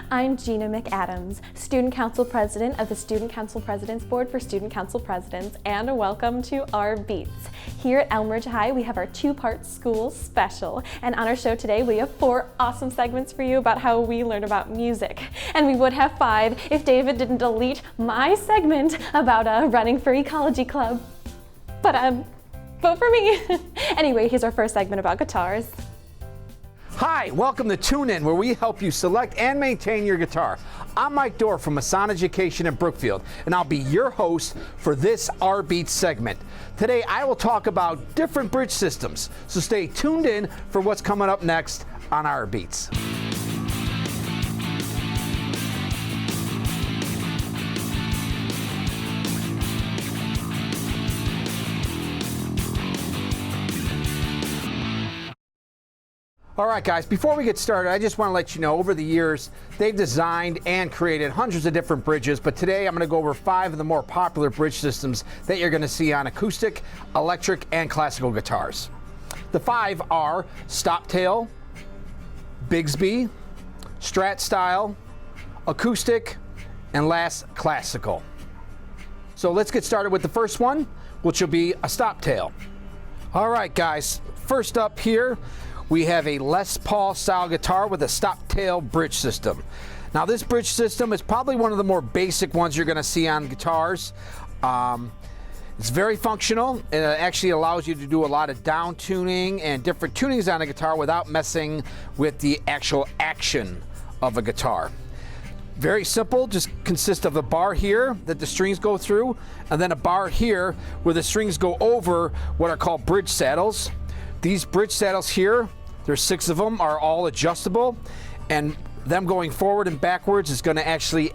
I'm Gina McAdams, Student Council President of the Student Council Presidents Board for Student Council Presidents, and welcome to RBeats. Here at Elmridge High, we have our two-part school special, and on our show today, we have 4 awesome segments for you about how we learn about music. And we would have 5 if David didn't delete my segment about running for Ecology Club. But vote for me. Anyway, here's our first segment about guitars. Hi, welcome to Tune In, where we help you select and maintain your guitar. I'm Mike Dorr from Masson Education in Brookfield, and I'll be your host for this RBeats segment. Today, I will talk about different bridge systems, so stay tuned in for what's coming up next on RBeats. All right, guys, before we get started, I just want to let you know over the years, they've designed and created hundreds of different bridges, but today I'm going to go over 5 of the more popular bridge systems that you're going to see on acoustic, electric, and classical guitars. The 5 are Stop Tail, Bigsby, Strat Style, Acoustic, and last, Classical. So let's get started with the first one, which will be a Stop Tail. All right, guys, first up here, we have a Les Paul style guitar with a stop tail bridge system. Now this bridge system is probably one of the more basic ones you're going to see on guitars. It's very functional, and it actually allows you to do a lot of down tuning and different tunings on a guitar without messing with the actual action of a guitar. Very simple, just consists of a bar here that the strings go through, and then a bar here where the strings go over what are called bridge saddles. These bridge saddles here, there's 6 of them, are all adjustable, and them going forward and backwards is going to actually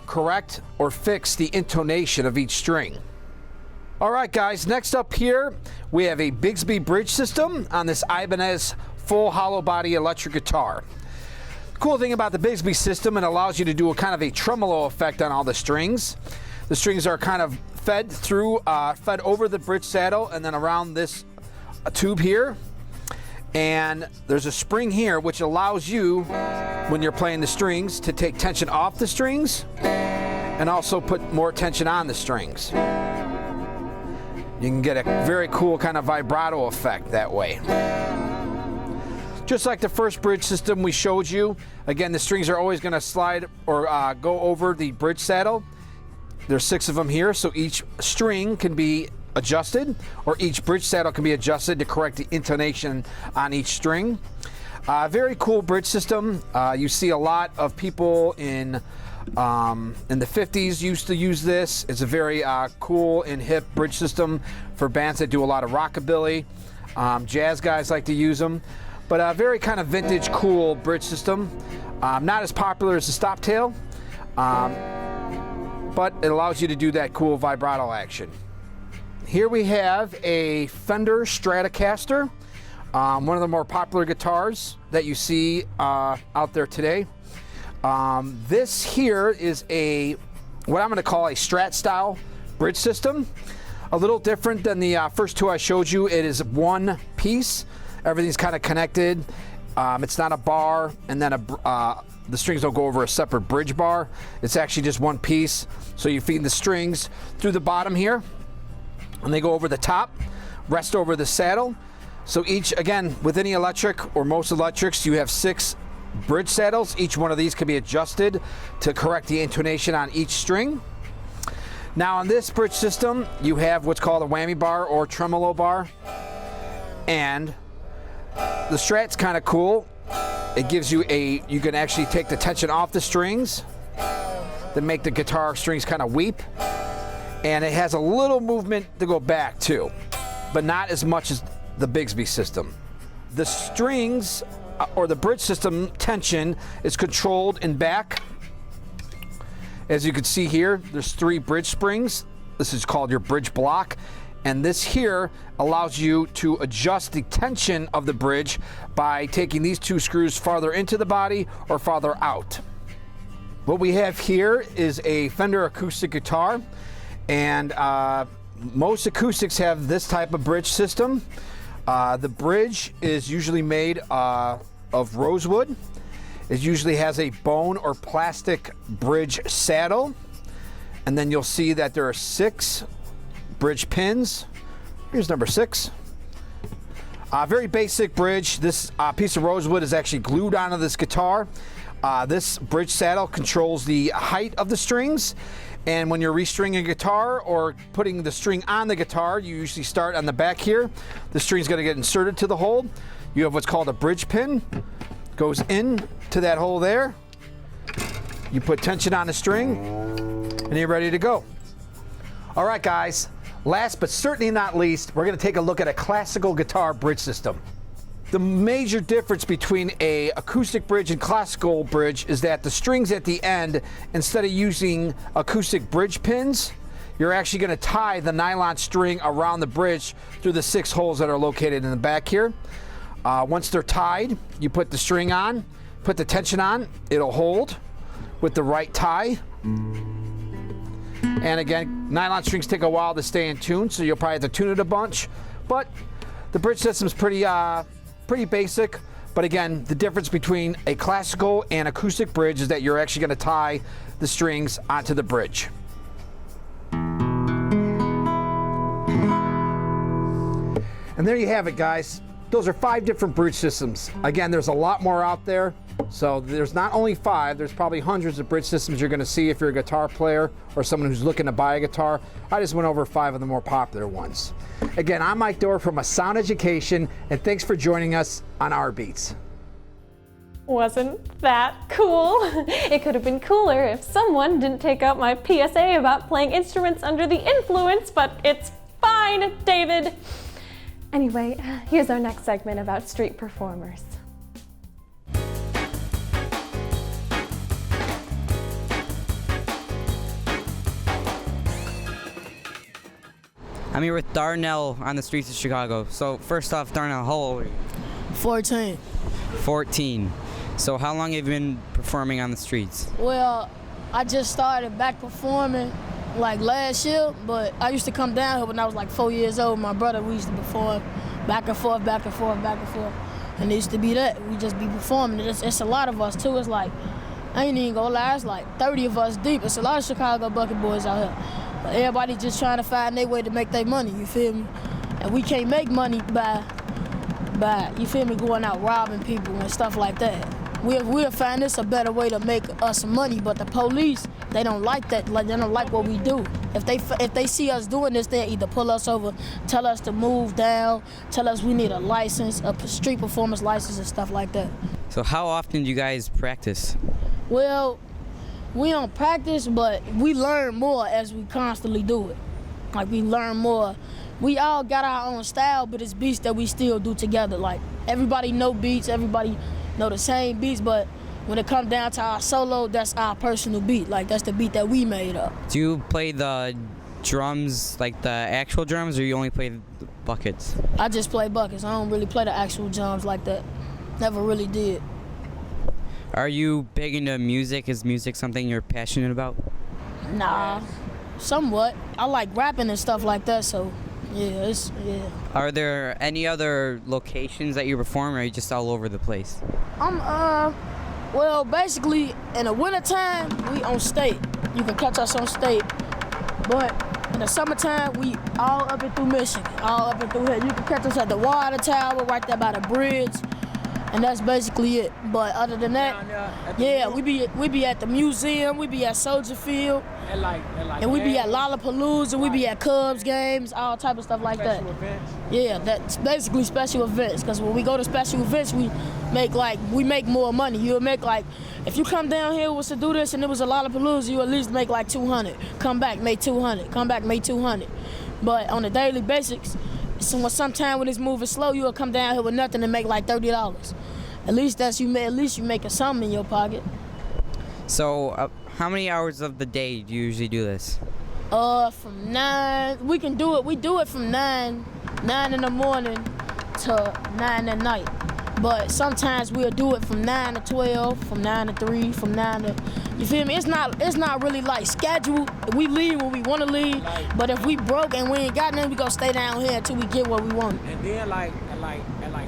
correct or fix the intonation of each string. All right, guys, next up here, we have a Bigsby bridge system on this Ibanez full hollow body electric guitar. The cool thing about the Bigsby system, it allows you to do a kind of a tremolo effect on all the strings. The strings are kind of fed over the bridge saddle and then around this tube here, and there's a spring here which allows you, when you're playing the strings, to take tension off the strings and also put more tension on the strings. You can get a very cool kind of vibrato effect that way. Just like the first bridge system we showed you, again, the strings are always going to slide or go over the bridge saddle. There's 6 of them here, so each string can be adjusted, or each bridge saddle can be adjusted to correct the intonation on each string. Very cool bridge system. You see a lot of people in the 50s used to use this. It's a very cool and hip bridge system for bands that do a lot of rockabilly. Jazz guys like to use them, but a very kind of vintage cool bridge system. Not as popular as the Stop Tail, but it allows you to do that cool vibrato action. Here we have a Fender Stratocaster, one of the more popular guitars that you see out there today. This here is what I'm going to call a Strat style bridge system. A little different than the first 2 I showed you. It is one piece. Everything's kind of connected. It's not a bar, and then the strings don't go over a separate bridge bar. It's actually just one piece. So you feed the strings through the bottom here, and they go over the top, rest over the saddle. So each, again, with any electric or most electrics, you have 6 bridge saddles. Each one of these can be adjusted to correct the intonation on each string. Now on this bridge system, you have what's called a whammy bar or tremolo bar. And the Strat's kind of cool. It gives you you can actually take the tension off the strings that make the guitar strings kind of weep. And it has a little movement to go back too, but not as much as the Bigsby system. The strings or the bridge system tension is controlled in back. As you can see here, there's 3 bridge springs. This is called your bridge block. And this here allows you to adjust the tension of the bridge by taking these 2 screws farther into the body or farther out. What we have here is a Fender acoustic guitar. And most acoustics have this type of bridge system. The bridge is usually made of rosewood. It usually has a bone or plastic bridge saddle. And then you'll see that there are 6 bridge pins. Here's number 6. Very basic bridge. This piece of rosewood is actually glued onto this guitar. This bridge saddle controls the height of the strings. And when you're restringing a guitar or putting the string on the guitar, you usually start on the back here. The string's going to get inserted to the hole. You have what's called a bridge pin. Goes in to that hole there. You put tension on the string, and you're ready to go. All right, guys. Last but certainly not least, we're going to take a look at a classical guitar bridge system. The major difference between an acoustic bridge and classical bridge is that the strings at the end, instead of using acoustic bridge pins, you're actually going to tie the nylon string around the bridge through the 6 holes that are located in the back here. Once they're tied, you put the string on, put the tension on, it'll hold with the right tie. And again, nylon strings take a while to stay in tune, so you'll probably have to tune it a bunch. But the bridge system's pretty basic. But again, the difference between a classical and acoustic bridge is that you're actually going to tie the strings onto the bridge. And there you have it, guys. Those are 5 different bridge systems. Again, there's a lot more out there. So there's not only 5, there's probably hundreds of bridge systems you're going to see if you're a guitar player or someone who's looking to buy a guitar. I just went over 5 of the more popular ones. Again, I'm Mike Dorr from A Sound Education, and thanks for joining us on RBeats. Wasn't that cool? It could have been cooler if someone didn't take out my PSA about playing instruments under the influence, but it's fine, David. Anyway, here's our next segment about street performers. I'm here with Darnell on the streets of Chicago. So first off, Darnell, how old are you? 14. 14. So how long have you been performing on the streets? Well, I just started back performing like last year, but I used to come down here when I was like 4 years old. My brother, we used to perform back and forth, back and forth, back and forth. And it used to be that. We just be performing. It's a lot of us too. It's like, I ain't even gonna lie, it's like 30 of us deep. It's a lot of Chicago bucket boys out here. But everybody just trying to find their way to make their money, you feel me? And we can't make money by you feel me, going out robbing people and stuff like that. We'll find this a better way to make us some money, but the police, they don't like that. Like, they don't like what we do. If they see us doing this, they either pull us over, tell us to move down, tell us we need a license, a street performance license and stuff like that. So how often do you guys practice? Well, we don't practice, but we learn more as we constantly do it. Like, we learn more. We all got our own style, but it's beats that we still do together. Like, everybody know beats, everybody know the same beats, but when it comes down to our solo, that's our personal beat. Like, that's the beat that we made up. Do you play the drums, like the actual drums, or you only play the buckets? I just play buckets. I don't really play the actual drums like that. Never really did. Are you big into music? Is music something you're passionate about? Nah, somewhat. I like rapping and stuff like that, so yeah. Are there any other locations that you perform, or are you just all over the place? Well, basically, in the wintertime, we on state. You can catch us on state. But in the summertime, we all up and through Michigan, all up and through here. You can catch us at the water tower, right there by the bridge. And that's basically it. But other than that, yeah, we be at the museum, we be at Soldier Field, and we be at Lollapalooza, we be at Cubs games, all type of stuff like that. Yeah, that's basically special events. Cause when we go to special events, we make more money. You'll make like, if you come down here was to do this and it was a Lollapalooza, you at least make like 200. Come back, make 200. Come back, make 200. But on a daily basis, sometime when it's moving slow, you'll come down here with nothing and make like $30. At least you making something in your pocket. So, how many hours of the day do you usually do this? From 9. We do it from 9 in the morning to 9 at night. But sometimes we'll do it from 9 to 12, from 9 to 3, from 9 to, you feel me? It's not really like scheduled. We leave when we want to leave, but if we broke and we ain't got nothing, we gonna stay down here until we get what we want. And then like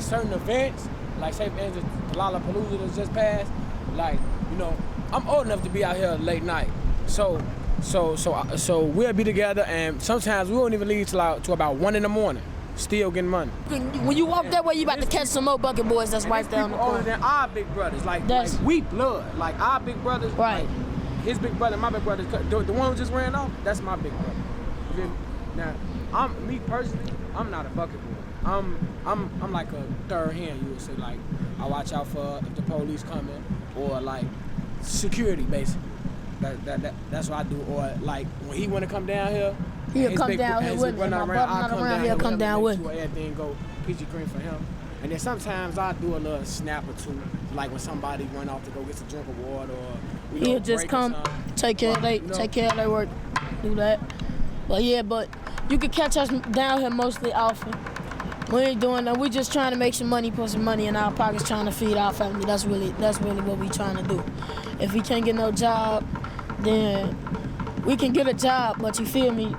certain events, like say for instance, the Lollapalooza that just passed, Like, you know, I'm old enough to be out here late night. So we'll be together, and sometimes we won't even leave till about 1 in the morning, still getting money. When you walk that way, you about to catch some more bucket boys that's right down the older corner. than our big brothers, like we blood. Like our big brothers, right? Like his big brother, my big brother, the one who just ran off, that's my big brother. You feel me? Now, me personally, I'm not a bucket boy. I'm like a third hand, you would say. Like, I watch out for if the police coming, or like security, basically. That's what I do. Or like when he want to come down here, he'll come down here with me. My brother not around, he'll come down with me. Everything go peachy green for him. And then sometimes I do a little snap or two, like when somebody run off to go get some drink of water, or he'll just come, take care of their work, do that. But yeah, but you can catch us down here mostly often. We ain't doing that. We just trying to make some money, put some money in our pockets, trying to feed our family. That's really what we trying to do. If we can't get no job, then we can get a job. But you feel me?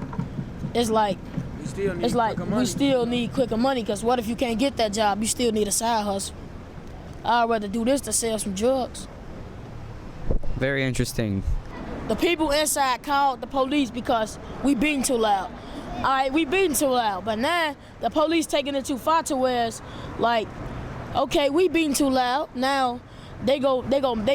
It's like we still need quicker money. Cause what if you can't get that job? You still need a side hustle. I'd rather do this to sell some drugs. Very interesting. The people inside called the police because we being too loud. All right, we being too loud, but now the police taking it too far to where it's like, okay, we being too loud. Now they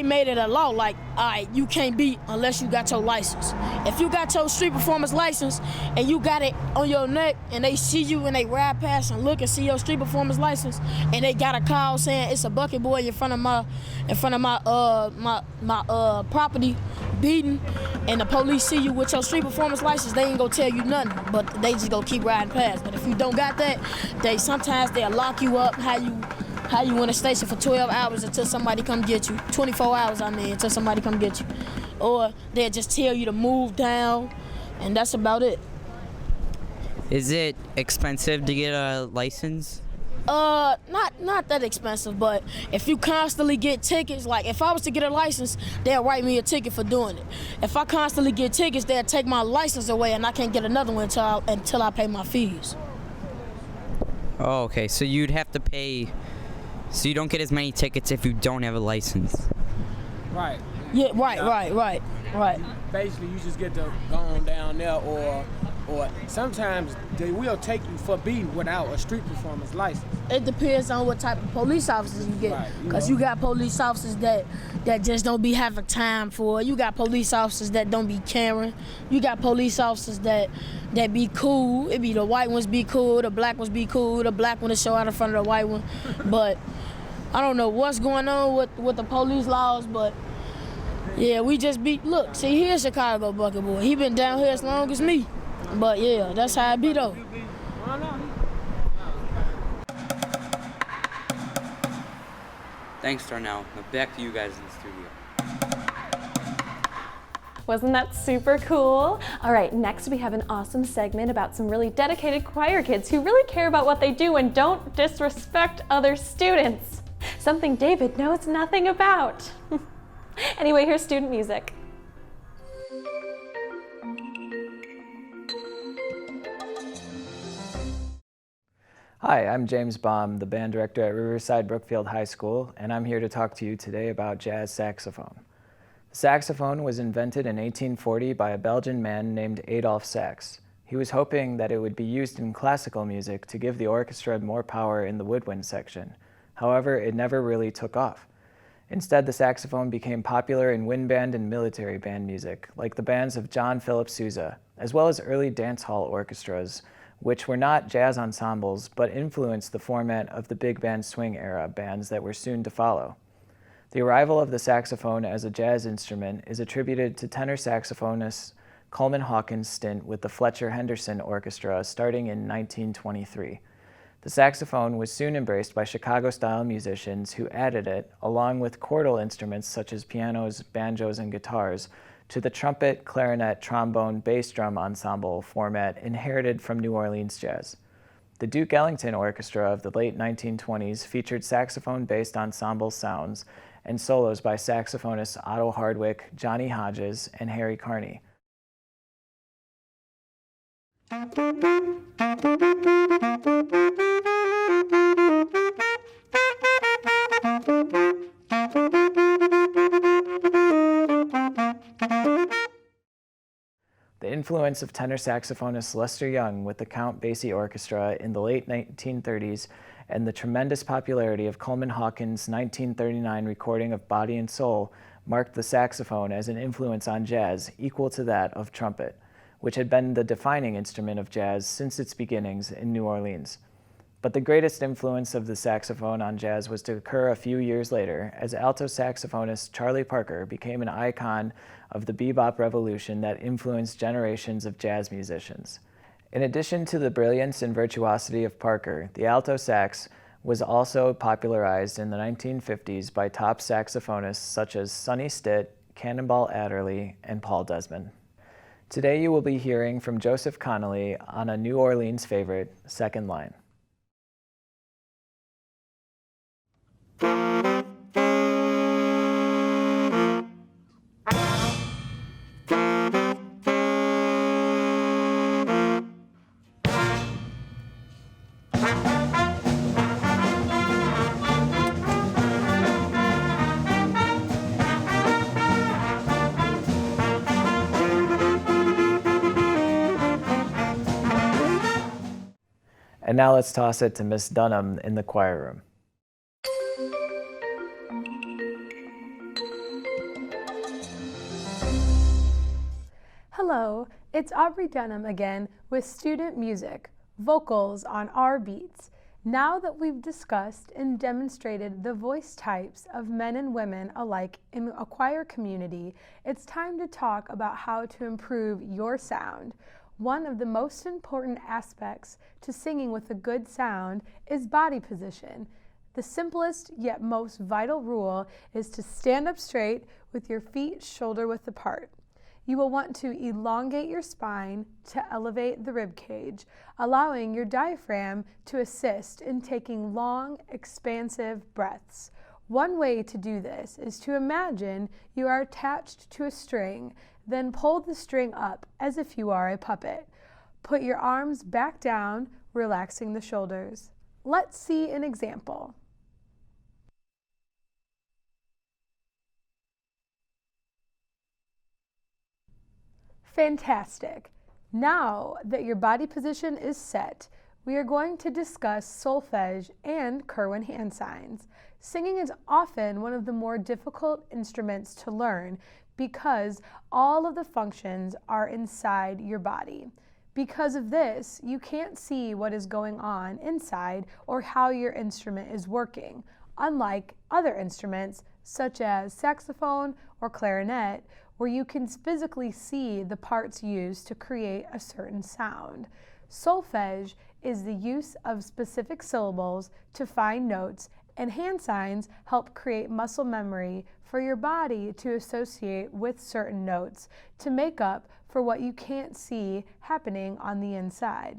made it a law like, all right, you can't beat unless you got your license. If you got your street performance license and you got it on your neck and they see you and they ride past and look and see your street performance license and they got a call saying it's a bucket boy in front of my property beating, and the police see you with your street performance license, they ain't gonna tell you nothing, but they just gonna keep riding past. But if you don't got that, sometimes they'll lock you up, how you in a station for 12 hours until somebody come get you. 24 hours, until somebody come get you. Or they'll just tell you to move down, and that's about it. Is it expensive to get a license? Not that expensive, but if you constantly get tickets, like if I was to get a license, they'll write me a ticket for doing it. If I constantly get tickets, they'll take my license away and I can't get another one until I pay my fees. Oh, okay, so you'd have to pay, so you don't get as many tickets if you don't have a license. Right. Yeah, right. Basically, you just get to go on down there, or sometimes they will take you for beating without a street performance license. It depends on what type of police officers you get. Right, Because you got police officers that just don't be having time for it. You got police officers that don't be caring. You got police officers that be cool. It be the white ones be cool, the black ones be cool, the black one to show out in front of the white one. But I don't know what's going on with the police laws, but yeah, we just be, look, see, here's Chicago bucket boy. He been down here as long as me. But yeah, that's how it be though. Thanks, Darnell. Now back to you guys in the studio. Wasn't that super cool? All right, next we have an awesome segment about some really dedicated choir kids who really care about what they do and don't disrespect other students. Something David knows nothing about. Anyway, here's student music. Hi, I'm James Baum, the band director at Riverside Brookfield High School, and I'm here to talk to you today about jazz saxophone. The saxophone was invented in 1840 by a Belgian man named Adolphe Sax. He was hoping that it would be used in classical music to give the orchestra more power in the woodwind section. However, it never really took off. Instead, the saxophone became popular in wind band and military band music, like the bands of John Philip Sousa, as well as early dance hall orchestras, which were not jazz ensembles, but influenced the format of the big band swing era bands that were soon to follow. The arrival of the saxophone as a jazz instrument is attributed to tenor saxophonist Coleman Hawkins' stint with the Fletcher Henderson Orchestra starting in 1923. The saxophone was soon embraced by Chicago-style musicians who added it, along with chordal instruments such as pianos, banjos, and guitars, to the trumpet, clarinet, trombone, bass drum ensemble format inherited from New Orleans jazz. The Duke Ellington Orchestra of the late 1920s featured saxophone-based ensemble sounds and solos by saxophonists Otto Hardwick, Johnny Hodges, and Harry Carney. The influence of tenor saxophonist Lester Young with the Count Basie Orchestra in the late 1930s and the tremendous popularity of Coleman Hawkins' 1939 recording of Body and Soul marked the saxophone as an influence on jazz equal to that of trumpet, which had been the defining instrument of jazz since its beginnings in New Orleans. But the greatest influence of the saxophone on jazz was to occur a few years later, as alto saxophonist Charlie Parker became an icon of the bebop revolution that influenced generations of jazz musicians. In addition to the brilliance and virtuosity of Parker, the alto sax was also popularized in the 1950s by top saxophonists such as Sonny Stitt, Cannonball Adderley, and Paul Desmond. Today you will be hearing from Joseph Connolly on a New Orleans favorite, Second Line. And now let's toss it to Miss Dunham in the choir room. Hello, it's Aubrey Dunham again with Student Music, Vocals on RBeats. Now that we've discussed and demonstrated the voice types of men and women alike in a choir community, it's time to talk about how to improve your sound. One of the most important aspects to singing with a good sound is body position. The simplest yet most vital rule is to stand up straight with your feet shoulder width apart. You will want to elongate your spine to elevate the rib cage, allowing your diaphragm to assist in taking long, expansive breaths. One way to do this is to imagine you are attached to a string, then pull the string up as if you are a puppet. Put your arms back down, relaxing the shoulders. Let's see an example. Fantastic. Now that your body position is set, we are going to discuss solfege and Kerwin hand signs. Singing is often one of the more difficult instruments to learn because all of the functions are inside your body. Because of this, you can't see what is going on inside or how your instrument is working, unlike other instruments such as saxophone or clarinet, where you can physically see the parts used to create a certain sound. Solfege is the use of specific syllables to find notes, and hand signs help create muscle memory for your body to associate with certain notes to make up for what you can't see happening on the inside.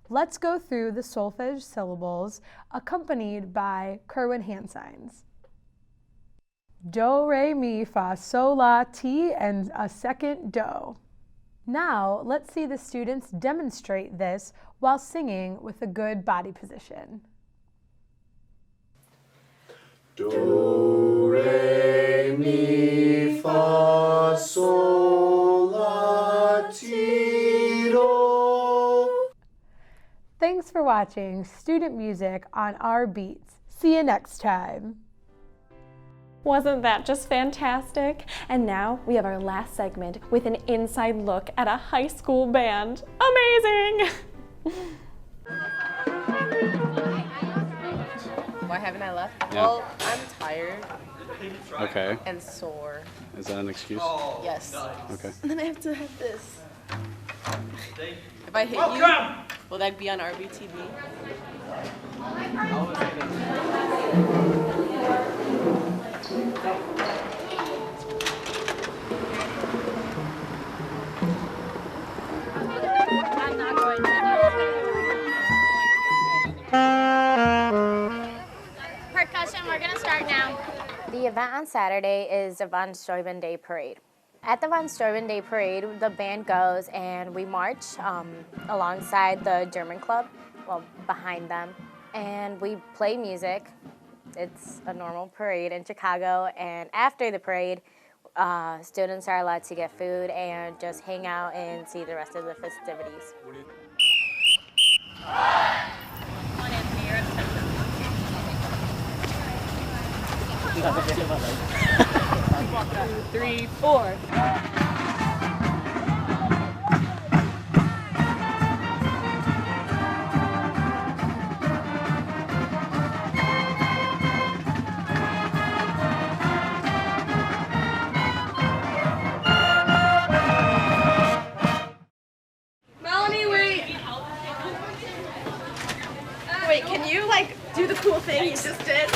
Let's go through the solfege syllables accompanied by Kerwin hand signs. Do, re, mi, fa, sol, la, ti, and a second do. Now, let's see the students demonstrate this while singing with a good body position. Do, re, mi, fa, sol, la, ti, do. Thanks for watching Student Music on RBeats. See you next time. Wasn't that just fantastic? And now we have our last segment with an inside look at a high school band. Amazing! Why haven't I left? Yeah. Well, I'm tired Okay. and sore. Is that an excuse? Yes. Okay. And then I have to have this. If I hit you, will that be on RBTV? I'm not going to. Percussion, we're going to start now. The event on Saturday is the Von Steuben Day Parade. At the Von Steuben Day Parade, the band goes and we march alongside the German club, well, behind them, and we play music. It's a normal parade in Chicago, and after the parade, Students are allowed to get food and just hang out and see the rest of the festivities. 3, 4. Melanie, wait. Wait, can you like do the cool thing you just did?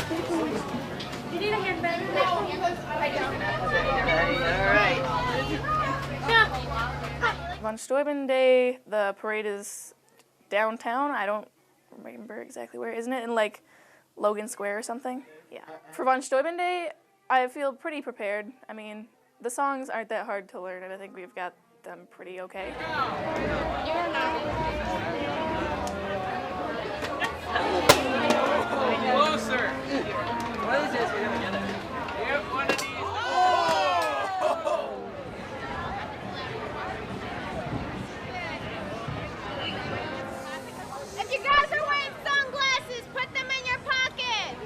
You need a handbag? I don't. Von Steuben Day, the parade is downtown. I don't remember exactly where. Isn't it in like Logan Square or something? Yeah. For Von Steuben Day, I feel pretty prepared. I mean, the songs aren't that hard to learn, and I think we've got them pretty okay. Closer. What is this? We're gonna get it. Yep, one of these. If you guys are wearing sunglasses, put them in your pockets.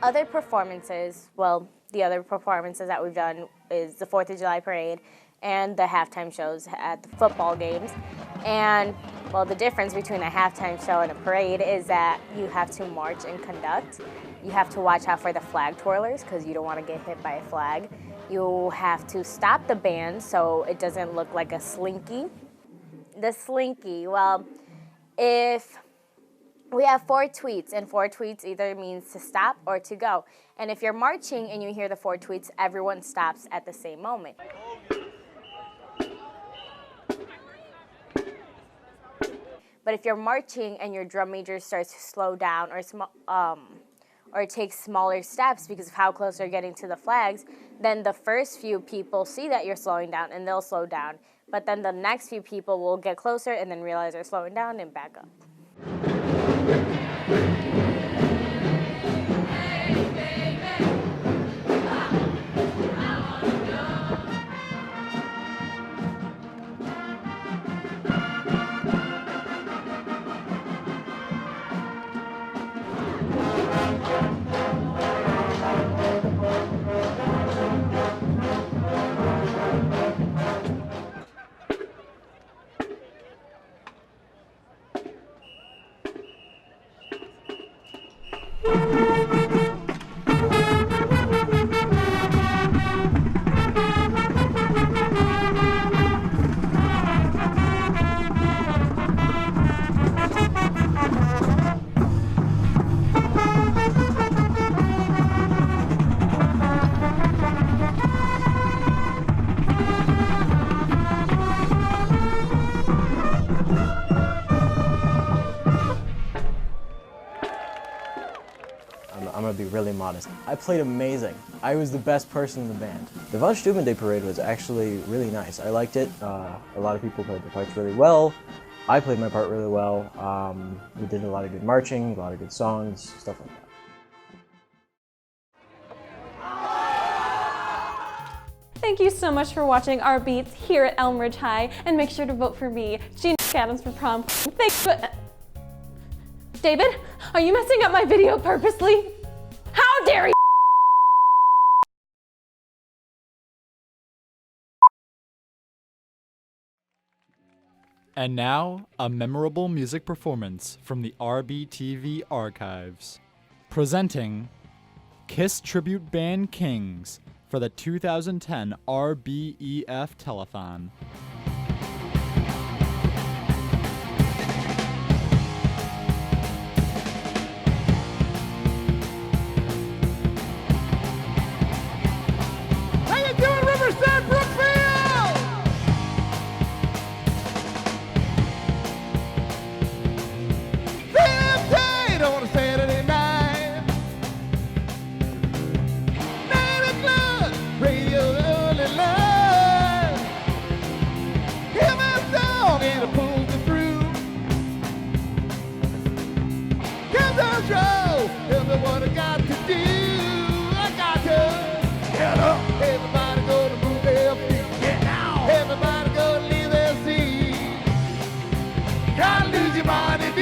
Other performances, well, the other performances that we've done is the 4th of July parade and the halftime shows at the football games. And, well, the difference between a halftime show and a parade is that you have to march and conduct. You have to watch out for the flag twirlers because you don't want to get hit by a flag. You have to stop the band so it doesn't look like a slinky. The slinky, well, if we have 4 tweets, and 4 tweets either means to stop or to go. And if you're marching and you hear the 4 tweets, everyone stops at the same moment. But if you're marching and your drum major starts to slow down or takes smaller steps because of how close you're getting to the flags, then the first few people see that you're slowing down and they'll slow down. But then the next few people will get closer and then realize they're slowing down and back up. I'm gonna be really modest. I played amazing. I was the best person in the band. The Von Steuben Day Parade was actually really nice. I liked it. A lot of people played their parts really well. I played my part really well. We did a lot of good marching, a lot of good songs, stuff like that. Thank you so much for watching our beats here at Elmridge High, and make sure to vote for me, Gina Adams, for prom. Thanks. David, are you messing up my video purposely? How dare you! And now, a memorable music performance from the RBTV archives. Presenting Kiss Tribute Band Kings for the 2010 RBEF Telethon.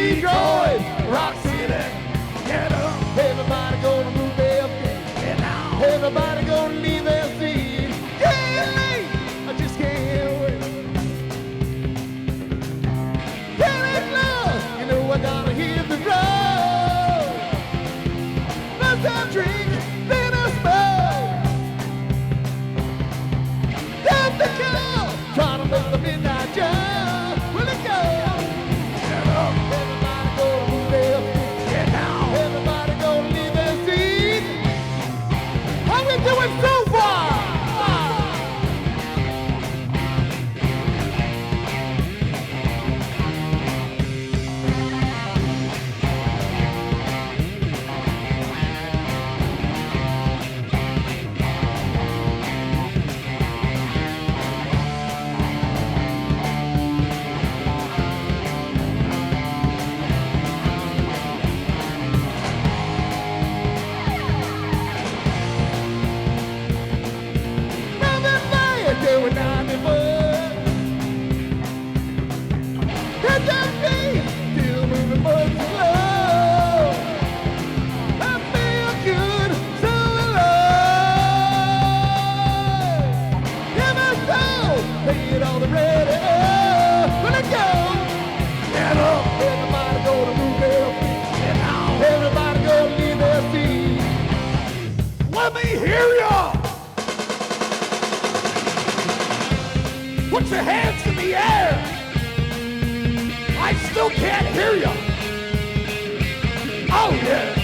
Detroit, Rock City, get up. Everybody gonna move their feet. Get down. Everybody gonna leave their seat. Can't wait, I just can't wait. Can't wait, love, you know I gotta hit the road. Let's have drinks, then I smoke. That's the call, trying to make the midnight jump. Will it go? Doing so far. Doing not before. That just me, still moving but slow. I feel good, so alive. Yeah, my soul, pay it all the ready. Let it go. Get up, everybody gonna move their feet. Get down, everybody gonna leave their feet. Let me hear ya. Put your hands in the air. I still can't hear you. Oh, yeah.